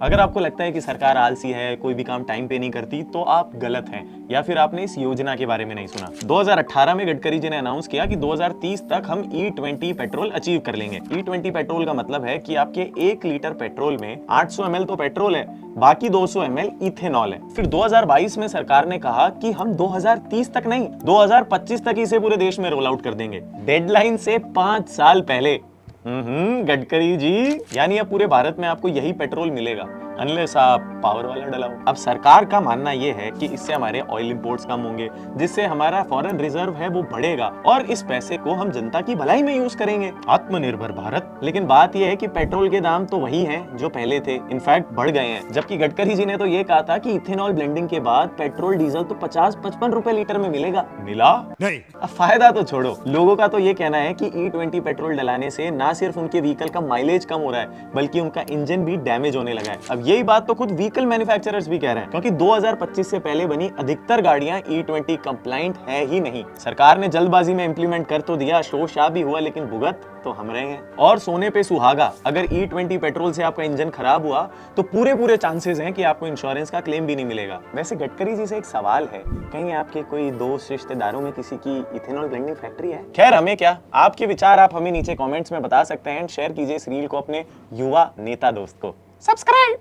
अगर आपको लगता है कि सरकार आलसी है, कोई भी काम टाइम पे नहीं करती, तो आप गलत हैं या फिर आपने इस योजना के बारे में नहीं सुना। 2018 में गडकरी जी ने अनाउंस किया कि 2030 तक हम E20 पेट्रोल अचीव कर लेंगे। E20 पेट्रोल का मतलब है कि आपके 1 लीटर पेट्रोल में 800 ml तो पेट्रोल है, बाकी 200 ml इथेनॉल है। फिर 2022 में सरकार ने कहा कि हम 2030 तक नहीं, 2025 तक इसे पूरे देश में रोल आउट कर देंगे, डेडलाइन से 5 साल पहले। गडकरी जी, यानी अब पूरे भारत में आपको यही पेट्रोल मिलेगा अनलेस आप पावर वाला डलाओ। अब सरकार का मानना यह है कि इससे हमारे ऑयल इंपोर्ट्स कम होंगे, जिससे हमारा फॉरेन रिजर्व है वो बढ़ेगा और इस पैसे को हम जनता की भलाई में यूज करेंगे, आत्मनिर्भर भारत। लेकिन बात यह है कि पेट्रोल के दाम तो वही हैं जो पहले थे, इनफैक्ट बढ़ गए हैं। जबकि गडकरी जी ने तो ये कहा था कि इथेनॉल ब्लेंडिंग के बाद पेट्रोल डीजल तो 50-55 रुपए लीटर में मिलेगा। मिला नहीं। अब फायदा तो छोड़ो, लोगों का तो ये कहना है कि E20 पेट्रोल डलाने से ना सिर्फ उनके व्हीकल का माइलेज कम हो रहा है, बल्कि उनका इंजन भी डैमेज होने लगा है। अब यही बात तो खुद व्हीकल मैन्युफैक्चरर्स भी कह रहे हैं, क्योंकि 2025 से पहले बनी अधिकतर गाड़ियां E20 कंप्लाइंट है ही नहीं। सरकार ने जल्दबाजी में इंप्लीमेंट कर तो दिया, शोर शराबा भी हुआ, लेकिन भुगत तो हम रहे हैं। और सोने पे सुहागा, अगर E20 पेट्रोल से आपका इंजन खराब हुआ तो पूरे चांसेस हैं कि आपको इंश्योरेंस का क्लेम भी नहीं मिलेगा। वैसे गडकरी जी से एक सवाल है, कहीं आपके कोई दोस्त रिश्तेदारों में किसी की इथेनॉल ब्लेंडिंग फैक्ट्री है? खैर हमें क्या, आपके विचार आप हमें नीचे कमेंट्स में बता सकते हैं। शेयर कीजिए इस रील को अपने युवा नेता दोस्त को। सब्सक्राइब।